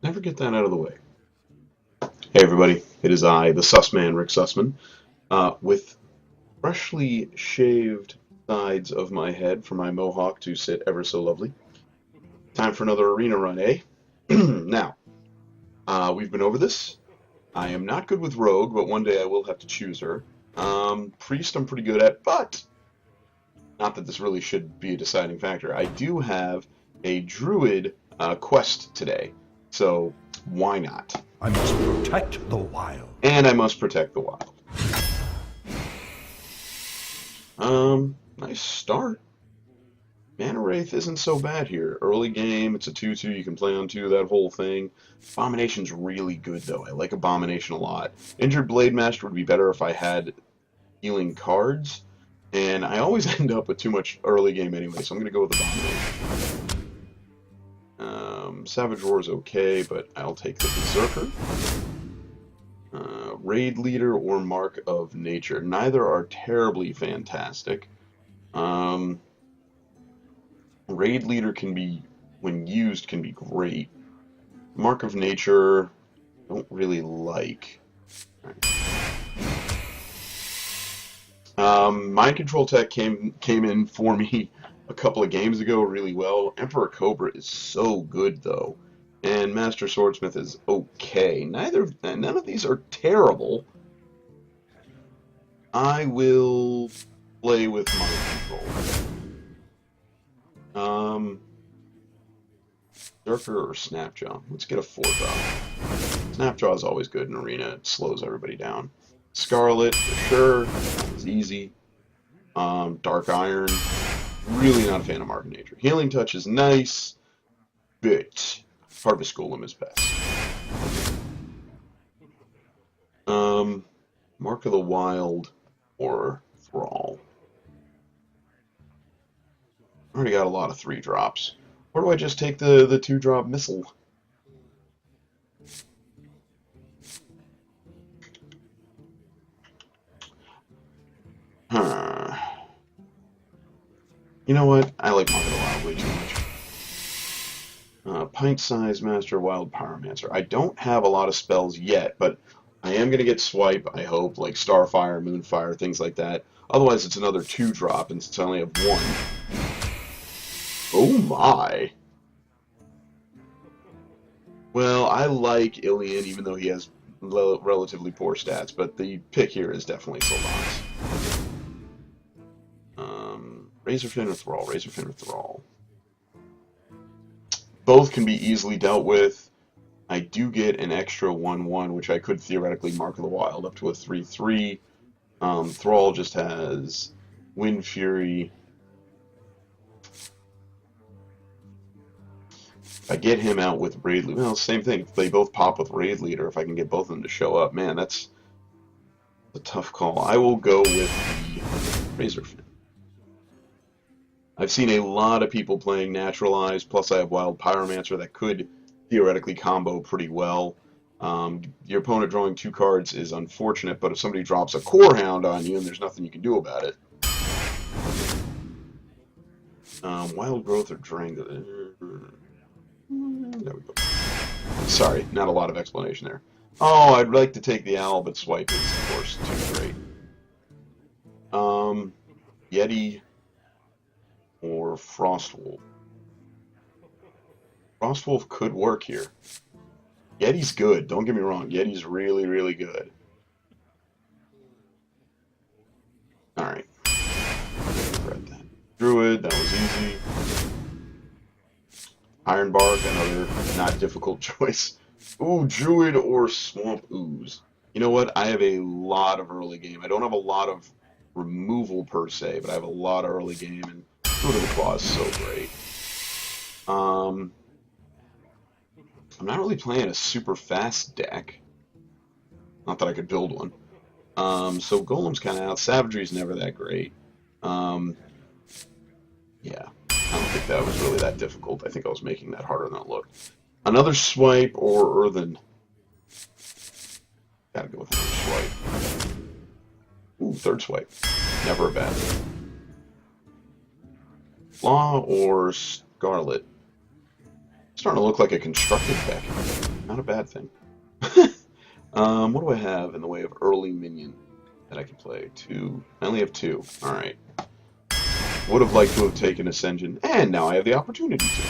Never get that out of the way. Hey everybody, it is I, the Sussman, Rick Sussman, with freshly shaved sides of my head for my mohawk to sit ever so lovely. Time for another arena run, eh? Now, we've been over this. I am not good with Rogue, but one day I will have to choose her. Priest I'm pretty good at, but not that this really should be a deciding factor. I do have a Druid quest today, so why not? I must protect the wild. And I must protect the wild. Nice start. Mana Wraith isn't so bad here. Early game, it's a 2-2, you can play on 2, that whole thing. Abomination's really good, though. I like Abomination a lot. Injured Blade Master would be better if I had healing cards, and I always end up with too much early game anyway, so I'm going to go with Abomination. Savage Roar is okay, but I'll take the Berserker. Raid Leader or Mark of Nature. Neither are terribly fantastic. Raid Leader can be, when used, can be great. Mark of Nature, don't really like. Mind Control Tech came in for me a couple of games ago really well. Emperor Cobra is so good though, and Master Swordsmith is okay. None of these are terrible. I will play with Mind Control. Berserker or Snapjaw? Let's get a 4-drop. Snapjaw is always good in Arena. It slows everybody down. Scarlet, for sure. It's easy. Dark Iron. Really not a fan of Mark of Nature. Healing Touch is nice, but Harvest Golem is best. Mark of the Wild or Thrall. Already got a lot of 3-drops. Or do I just take the 2-drop missile? Huh. You know what? I like Mark of the Wild way too much. Pint-sized Master, Wild Pyromancer. I don't have a lot of spells yet, but I am going to get Swipe, I hope, like Starfire, Moonfire, things like that. Otherwise, it's another 2-drop, and since I only have 1. Oh my! Well, I like Ilian, even though he has relatively poor stats, but the pick here is definitely Sylvanas. Razorfin or Thrall? Razorfin or Thrall? Both can be easily dealt with. I do get an extra 1-1, which I could theoretically Mark of the Wild up to a 3-3. Thrall just has Wind Fury. If I get him out with Raid Leader, well, same thing. If they both pop with Raid Leader, if I can get both of them to show up, man, that's a tough call. I will go with the Razorfin. I've seen a lot of people playing Naturalized, plus I have Wild Pyromancer that could theoretically combo pretty well. Your opponent drawing 2 cards is unfortunate, but if somebody drops a Core Hound on you and there's nothing you can do about it. Wild Growth or Drang. There we go. Sorry, not a lot of explanation there. Oh, I'd like to take the Owl, but Swipe is, of course, too great. Yeti or Frostwolf. Frostwolf could work here. Yeti's good, don't get me wrong. Yeti's really, really good. Alright. Read that. Druid, that was easy. Ironbark, another not difficult choice. Ooh, Druid or Swamp Ooze. You know what? I have a lot of early game. I don't have a lot of removal per se, but I have a lot of early game, and Fruit of the Claw is so great. I'm not really playing a super fast deck. Not that I could build one. So Golem's kind of out. Savagery's never that great. Yeah, I don't think that was really that difficult. I think I was making that harder than it looked. Another Swipe or Earthen. Gotta go with another Swipe. Ooh, 3rd Swipe. Never a bad thing. Flaw or Scarlet? starting to look like a constructed deck. Not a bad thing. What do I have in the way of early minion that I can play? Two. I only have two. Alright. Would have liked to have taken Ascension, and now I have the opportunity to.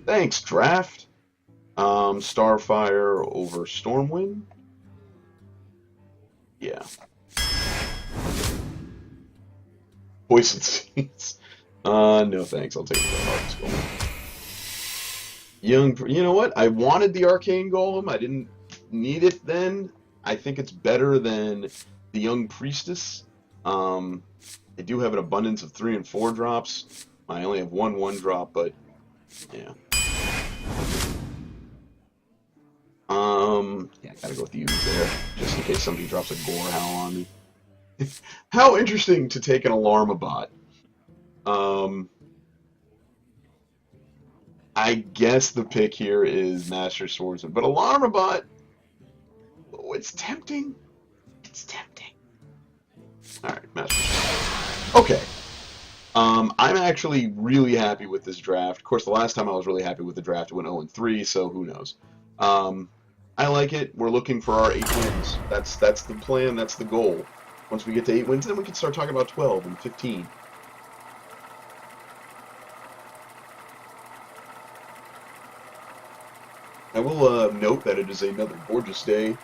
Thanks, draft. Starfire over Stormwind? Yeah. Poison Seeds. No thanks, I'll take the Harvest Golem. You know what? I wanted the Arcane Golem. I didn't need it then. I think it's better than the Young Priestess. I do have an abundance of 3 and 4 drops. I only have one 1-drop, but yeah. Yeah, gotta go with the use there, just in case somebody drops a Gorehowl on me. How interesting to take an Alarmabot. I guess the pick here is Master Swordsman, but Alarmabot, oh, it's tempting. It's tempting. Alright, Master Swordsman. Okay. I'm actually really happy with this draft. Of course, the last time I was really happy with the draft, it went 0-3, so who knows. I like it. We're looking for our 8 wins. That's the plan. That's the goal. Once we get to 8 wins, then we can start talking about 12 and 15. I will note that it is another gorgeous day,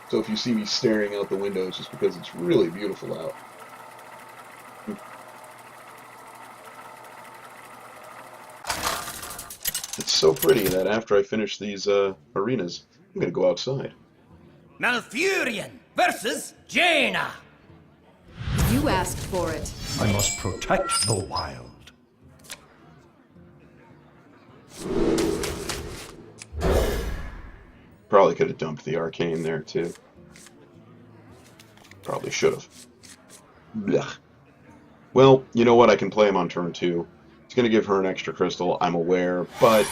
so if you see me staring out the window, it's just because it's really beautiful out. It's so pretty that after I finish these arenas, I'm going to go outside. Malfurion versus Jaina. You asked for it. I must protect the wild. Probably could have dumped the arcane there too. Probably should have. Blech. Well, you know what? I can play him on turn 2. It's going to give her an extra crystal, I'm aware, but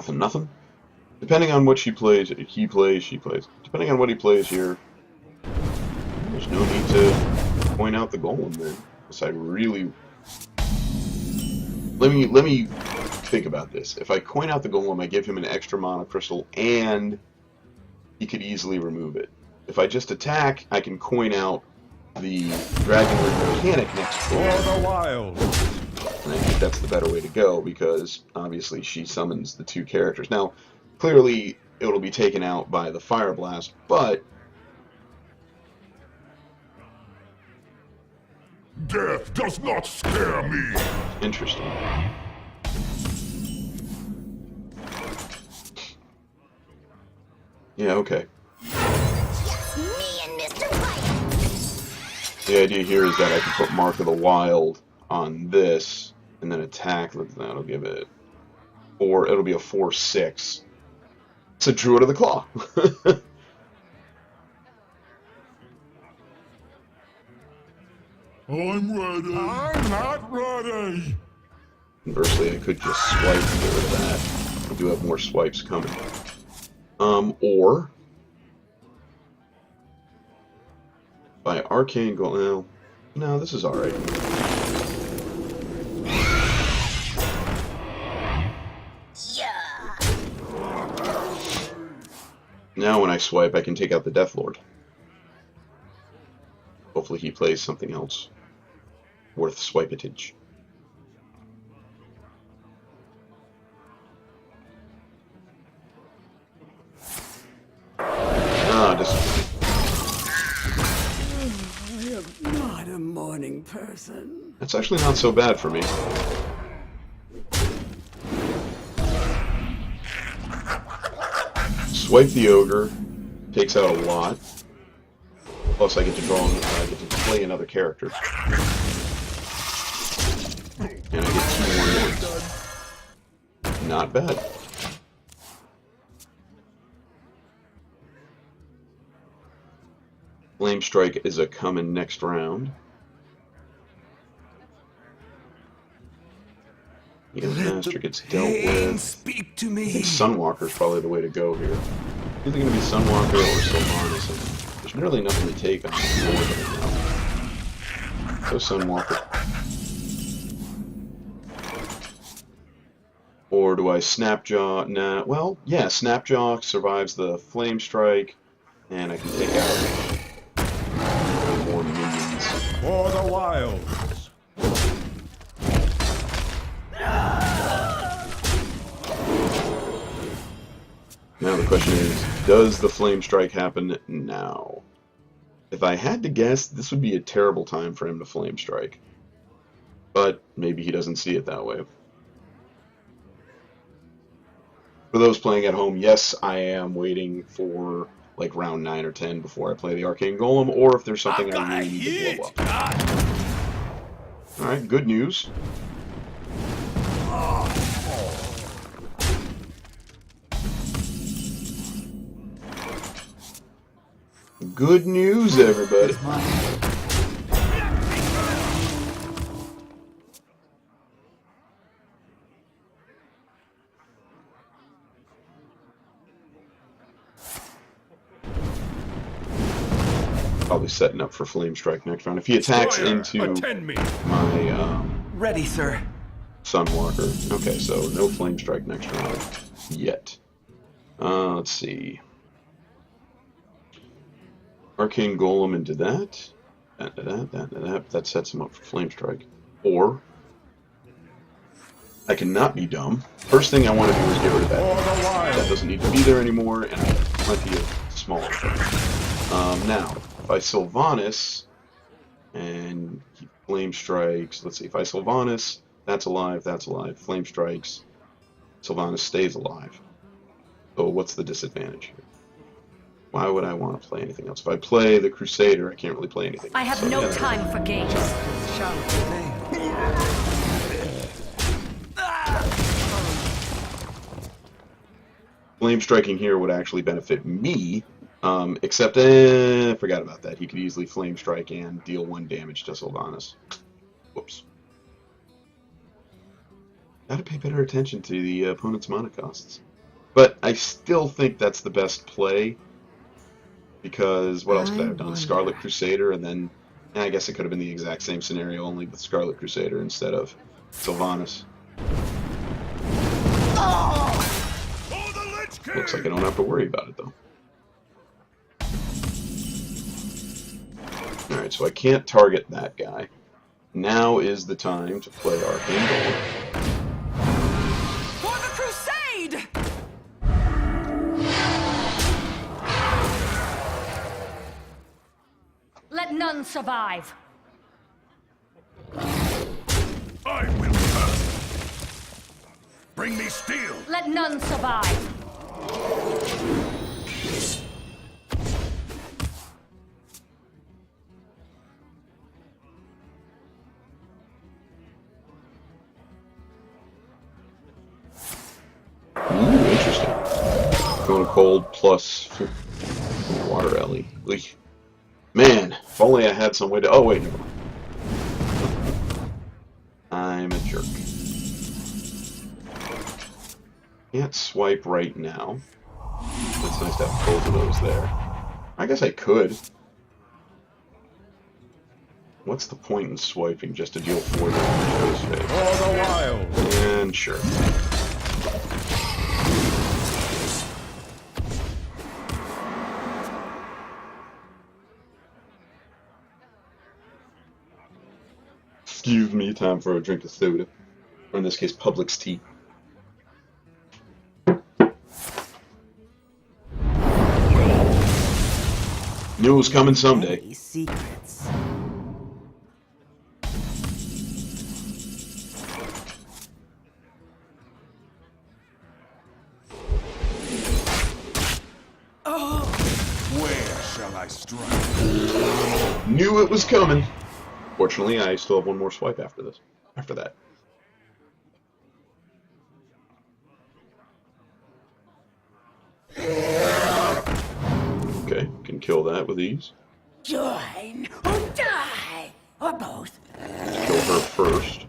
nothing. Depending on what she plays, he plays, she plays. Depending on what he plays here, there's no need to point out the golem then. Unless I really... Let me think about this. If I coin out the golem, I give him an extra mana crystal, and he could easily remove it. If I just attack, I can coin out the dragon mechanic next turn. For the wild. And I think that's the better way to go, because obviously she summons the 2 characters. Now, clearly it'll be taken out by the Fire Blast, but Death does not scare me. interesting. Yeah, okay. Me and Mr. White. The idea here is that I can put Mark of the Wild on this, and then attack. That'll give it 4. It'll be a 4/6. It's a Druid of the Claw. I'm ready. I'm not ready. Conversely, I could just swipe and get rid of that. I do have more swipes coming. Or by Arcane Golem. No, this is alright. Yeah. Now when I swipe, I can take out the Death Lord. Hopefully he plays something else worth swipeage. Ah, I am not a morning person. that's actually not so bad for me. Swipe the Ogre, takes out a lot. Plus I get to draw, I get to play another character. And I get 2 more lords. Not bad. Flame Strike is a coming next round. Eos Master gets dealt with. Speak to I me. think Sunwalker's probably the way to go here. It's either going to be Sunwalker or Sylvanas, and there's really nothing to take on the board right now. So Sunwalker. Or do I Snapjaw? Nah, well, yeah, Snapjaw survives the Flame Strike, and I can take out more minions. For the wilds. Now the question is, does the Flame Strike happen now? If I had to guess, this would be a terrible time for him to Flame Strike. But maybe he doesn't see it that way. For those playing at home, yes, I am waiting for like round 9 or 10 before I play the Arcane Golem, or if there's something I really need to blow up. Alright, good news. Good news, everybody. Probably setting up for Flame Strike next round. If he attacks into my Ready, sir. Sunwalker. Okay, so no Flame Strike next round yet. Let's see. Arcane Golem into that. That sets him up for Flame Strike. Or I cannot be dumb. First thing I want to do is get rid of that. That doesn't need to be there anymore, and I have plenty of smaller things. Now, if I Sylvanas and he Flame Strikes, let's see, if I Sylvanas, that's alive, Flame Strikes, Sylvanas stays alive. So what's the disadvantage here? Why would I want to play anything else? If I play the Crusader, I can't really play anything else. I have no time for games. Flame Striking here would actually benefit me, except, I forgot about that. He could easily Flame Strike and deal 1 damage to Sylvanas. Whoops. Gotta pay better attention to the opponent's mana costs. But I still think that's the best play, because what else could I have done? Scarlet Crusader, and then I guess it could have been the exact same scenario, only with Scarlet Crusader instead of Sylvanas. Looks like I don't have to worry about it, though. Alright, so I can't target that guy. Now is the time to play Arcane Golem. For the crusade! Let none survive. I will pass. Bring me steel. Let none survive. Interesting. Going cold plus water alley. Man, if only I had some way to. Oh wait, never mind. I'm a jerk. Can't swipe right now. It's nice to have both of those there. I guess I could. What's the point in swiping just to deal 4 damage to his face? For the wild. And sure. Excuse me, time for a drink of soda. Or in this case, Publix tea. Knew it was coming someday. Secrets. Where shall I strike? Knew it was coming. Fortunately, I still have one more swipe after this. After that. Okay, can kill that with ease. Join or die, or both. Kill her first.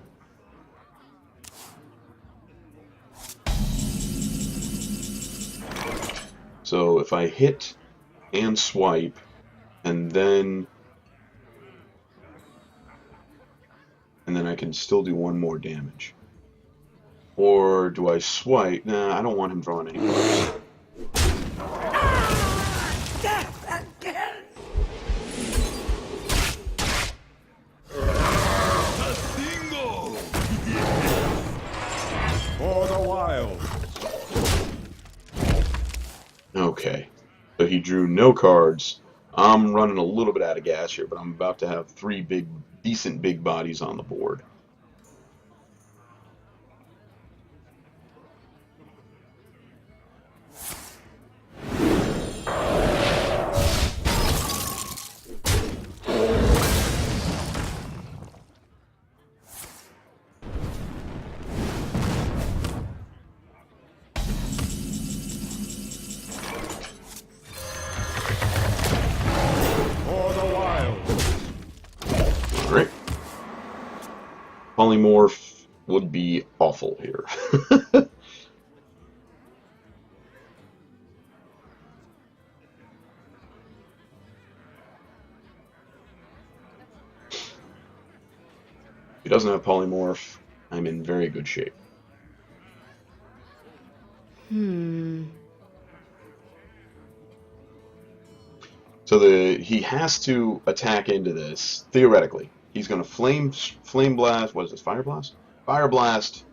So if I hit and swipe, and then I can still do one more damage. Or do I swipe? Nah, I don't want him drawing any cards. Death again! Bingo! For the wild. Okay, so he drew no cards. I'm running a little bit out of gas here, but I'm about to have 3 decent big bodies on the board. For the wild. Alright. Polymorph would be awful here. If he doesn't have polymorph, I'm in very good shape. So he has to attack into this. Theoretically, he's going to flame blast. What is this? Fire blast? Fire blast.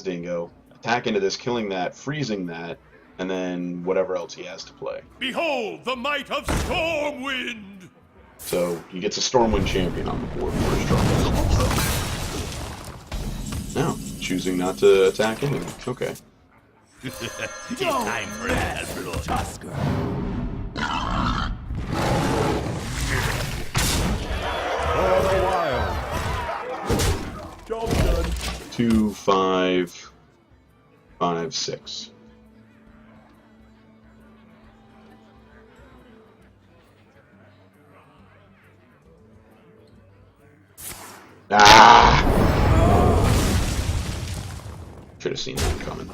Dingo. Attack into this, killing that, freezing that, and then whatever else he has to play. Behold the might of Stormwind! So he gets a Stormwind champion on the board for his draw. Now, choosing not to attack into it. Okay. Time for that, Tusker. For the wild. Job done. 2, 5, 5, 6. Ah! Should have seen that coming.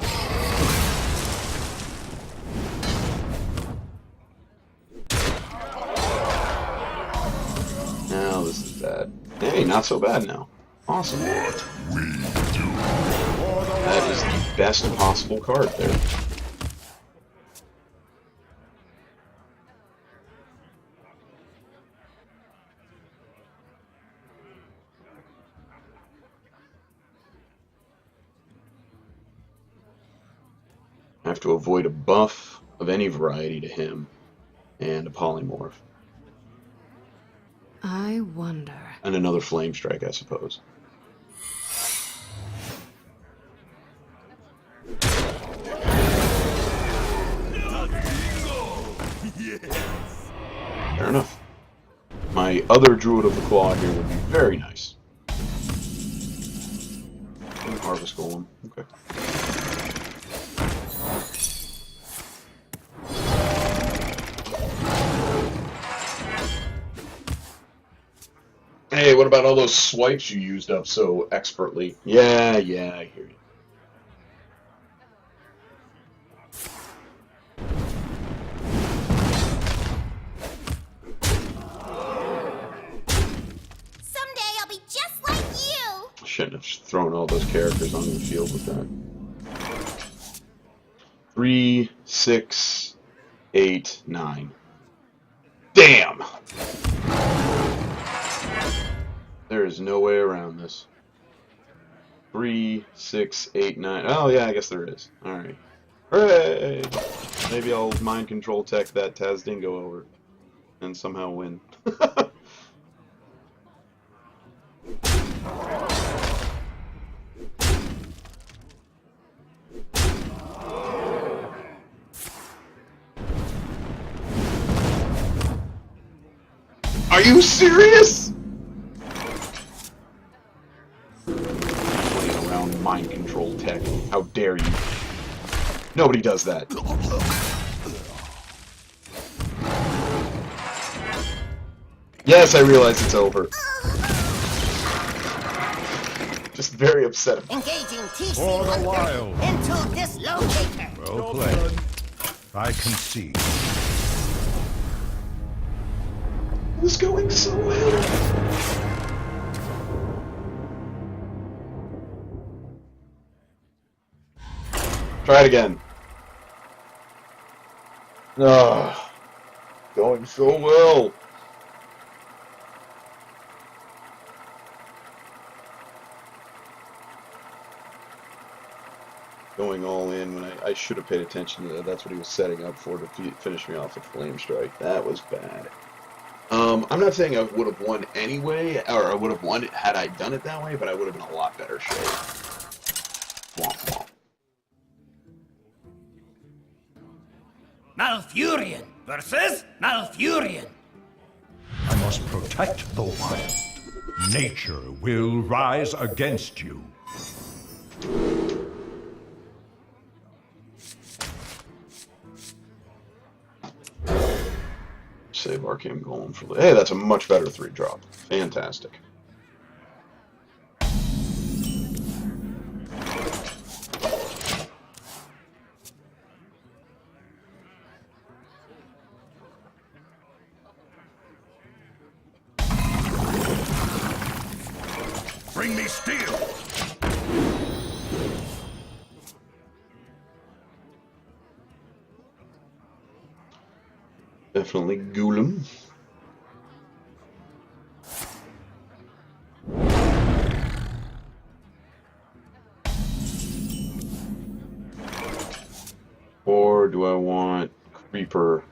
Now this is bad. Hey, not so bad now. Awesome. That is the best possible card there. I have to avoid a buff of any variety to him and a polymorph. I wonder. And another flame strike, I suppose. Fair enough. My other Druid of the Claw here would be very nice. Harvest Golem. Okay. Hey, what about all those swipes you used up so expertly? Yeah, I hear you. Someday I'll be just like you! Shouldn't have thrown all those characters onto the field with that. 3, 6, 8, 9. Damn! There is no way around this. 3, 6, 8, 9. Oh yeah, I guess there is. Alright. Hooray! Maybe I'll mind control tech that Dingo over and somehow win. Are you serious? Playing around mind control tech. How dare you? Nobody does that. Yes, I realize it's over. Just very upset. Engaging TC For the wild. into dislocator. Well played. I concede. It was going so well. Try it again. Ah, going so well. Going all in when I should have paid attention to that. That's what he was setting up for to finish me off with Flame Strike. That was bad. I'm not saying I would have won anyway, or I would have won it had I done it that way, but I would have been a lot better shape. Womp womp. Malfurion versus Malfurion. I must protect the wild. Nature will rise against you. Save Arcane Golem for... Hey, that's a much better 3-drop. Fantastic. Bring me steel. Definitely Golem. Or do I want Creeper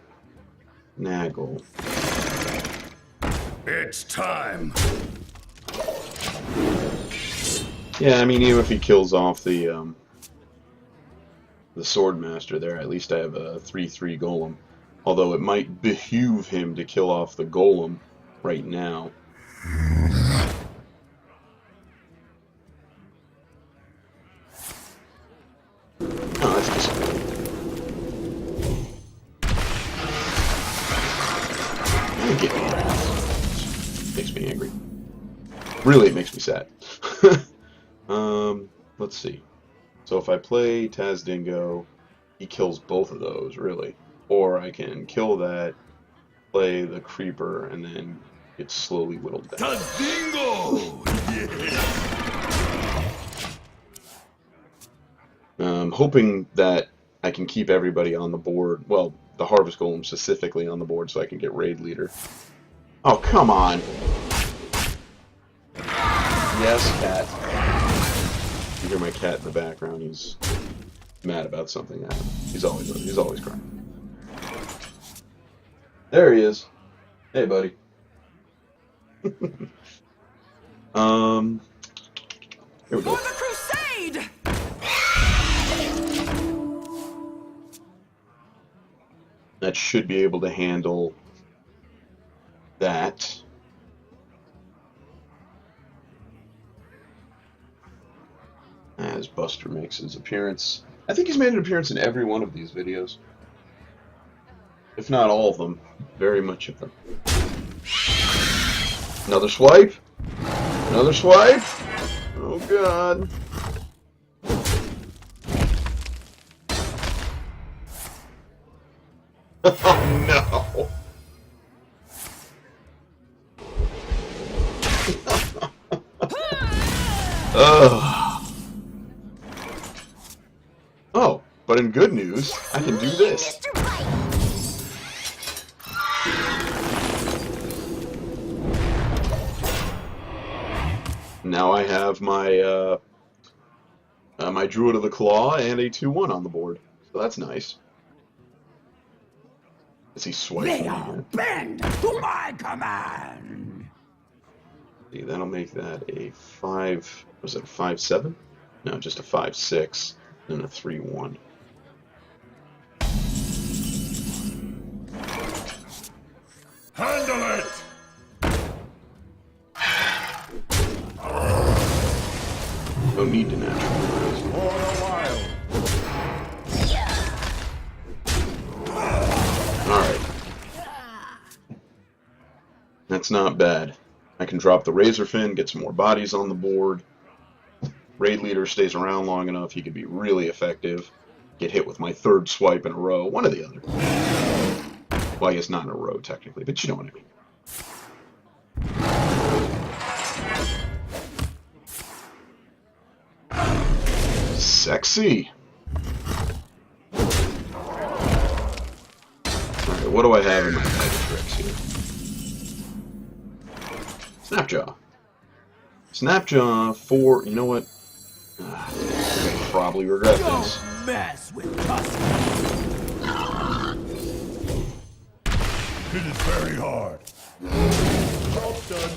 Naggle? It's time. Yeah, I mean, even if he kills off the Swordmaster there, at least I have a 3/3 Golem. Although it might behoove him to kill off the Golem right now. Oh, that's disappointing. Get me angry. Makes me angry. Really, it makes me sad. Let's see. So if I play Tazdingo, he kills both of those, really. Or I can kill that, play the Creeper, and then get slowly whittled down. Tazdingo! Hoping that I can keep everybody on the board. Well, the Harvest Golem specifically on the board so I can get Raid Leader. Oh, come on! Yes, cat. You hear my cat in the background. He's mad about something. He's always crying. There he is. Hey, buddy. Here we go. For the crusade! That should be able to handle that. As Buster makes his appearance. I think he's made an appearance in every one of these videos. If not all of them. Very much of them. Another swipe? Another swipe? Oh god. Oh no. Ugh. Oh, but in good news, I can do this. Mr. Bite. Now I have my my Druid of the Claw and a 2/1 on the board, so that's nice. Is he swiping They are again? bend to my command. See, that'll make that a 5. Was it a 5/7? No, just a 5/6 and a 3/1. Handle it! No need to naturalize. For the wild. Alright. That's not bad. I can drop the Razorfin, get some more bodies on the board. Raid Leader stays around long enough, he could be really effective. get hit with my third swipe in a row. One or the other. Well, I guess not in a row, technically, but you know what I mean. Sexy. Alright, what do I have in my bag of tricks here? Snapjaw. Snapjaw for... You know what? I'm going to probably regret this. Don't mess with customers. It is very hard. Job done.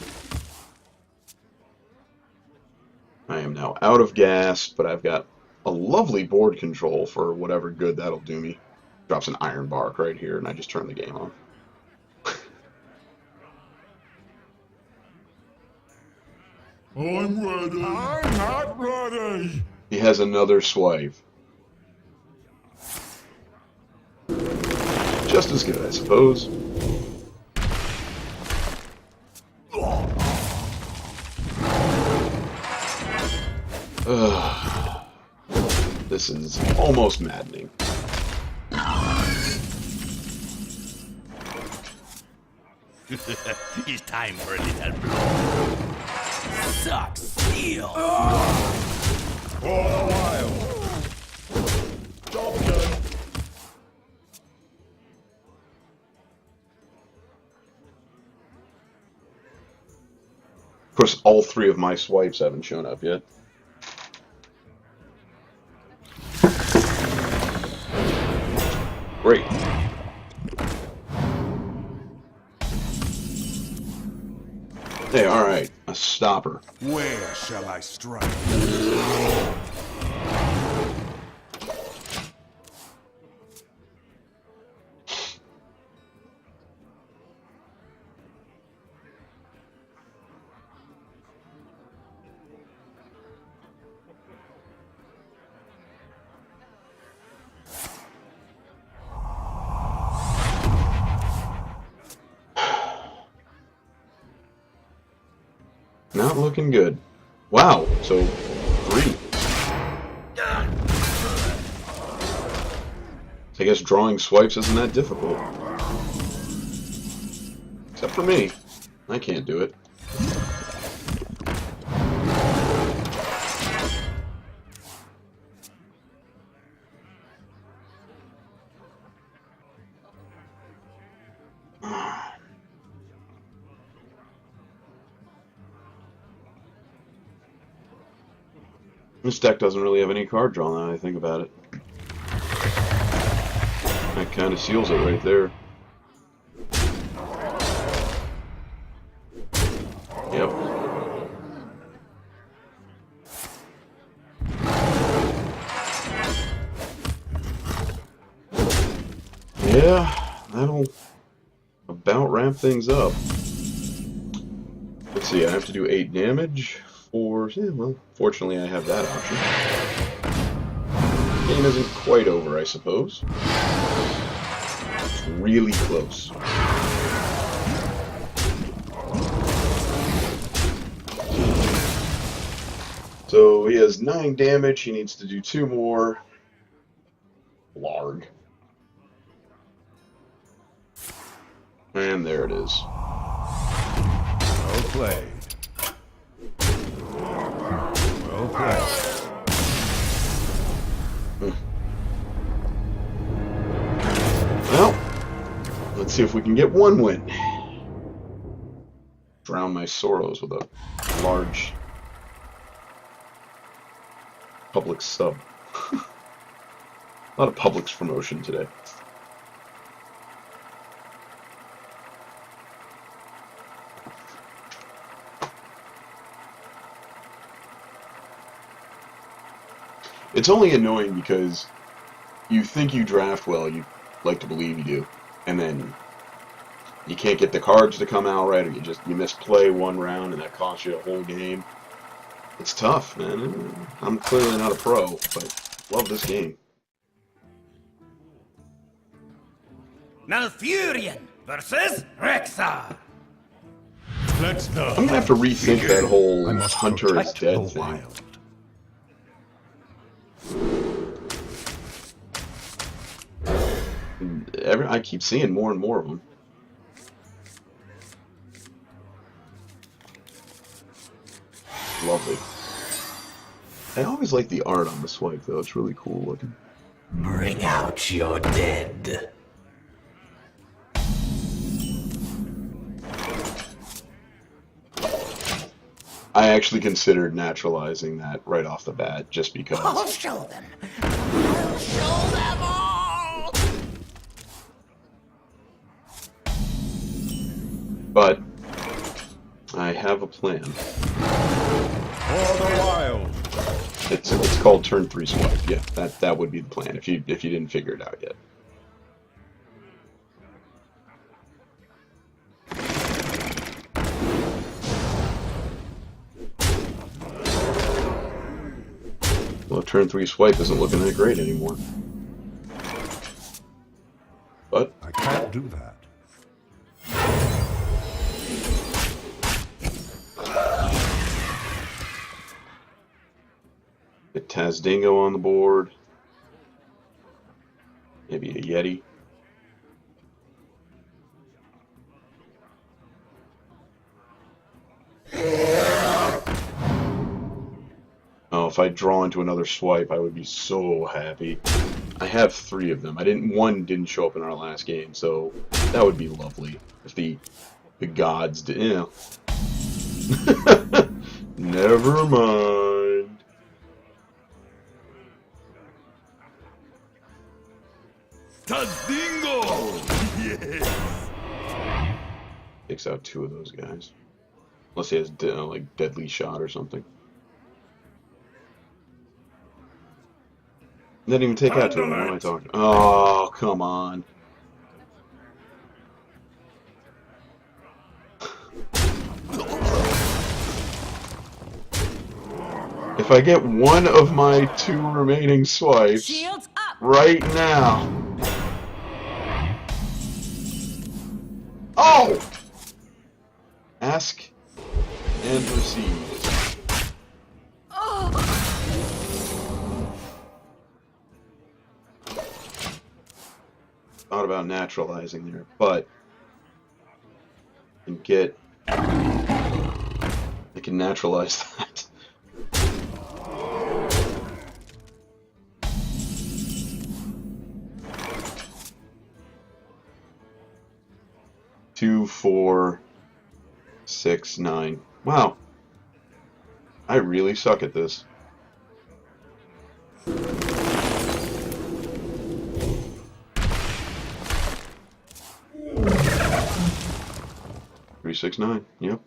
I am now out of gas, but I've got a lovely board control for whatever good that'll do me. Drops an iron bark right here, and I just turn the game on. I'm ready. I'm not ready. He has another swipe. Just as good, I suppose. This is almost maddening. It's time for a little blow. Suck steel. For a while. Job done. Of course, all three of my swipes haven't shown up yet. Great. Hey, alright. A stopper. Where shall I strike? Not looking good. Wow, so 3. So I guess drawing swipes isn't that difficult. Except for me. I can't do it. This deck doesn't really have any card draw now that I think about it. That kind of seals it right there. Yep. Yeah, that'll about ramp things up. Let's see, I have to do 8 damage. Yeah, well, fortunately I have that option. Game isn't quite over, I suppose. It's really close. So he has 9 damage, he needs to do 2 more. Larg. And there it is. Well played. Well, let's see if we can get 1 win. Drown my sorrows with a large Publix sub. A lot of Publix promotion today. It's only annoying because you think you draft well, you like to believe you do, and then you can't get the cards to come out right, or you misplay 1 round and that costs you a whole game. It's tough, man. I'm clearly not a pro, but love this game. Malfurion versus Rexxar. let's go. I'm gonna have to rethink that whole I must Hunter is protect dead the thing. wild. I keep seeing more and more of them. Lovely. I always like the art on the swipe, though. It's really cool looking. Bring out your dead. I actually considered naturalizing that right off the bat, just because. I'll show them. I'll show them all. But I have a plan. For the wild. It's called turn 3 swipe. Yeah, that would be the plan if you didn't figure it out yet. Well, turn 3 swipe isn't looking that great anymore. But I can't do that. get Tazdingo on the board. Maybe a Yeti. Oh, if I draw into another swipe, I would be so happy. I have 3 of them. One didn't show up in our last game, so that would be lovely if the gods did. You know. Never mind. Tazdingo! Yes! Takes out 2 of those guys. Unless he has like deadly shot or something. Didn't even take out 2 of them. What am I talking? Oh, come on. If I get one of my 2 remaining swipes Shields up! right now. Oh! Ask and receive. Thought about naturalizing there, but I can naturalize that. Two, 4, 6, 9. Wow. I really suck at this. Three, 6, 9. Yep.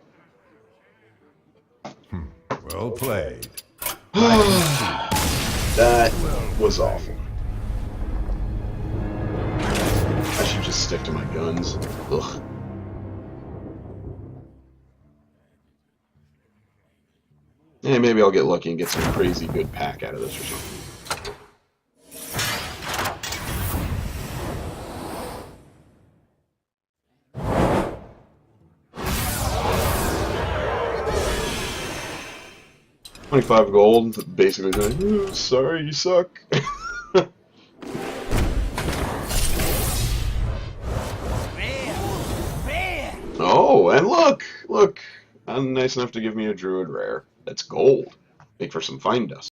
Well played. That was awful. I should just stick to my guns. Ugh. Yeah, maybe I'll get lucky and get some crazy good pack out of this or something. $25 gold, basically saying, "Ooh, sorry, you suck." Oh, and look! I'm nice enough to give me a Druid rare. That's gold. Make for some fine dust.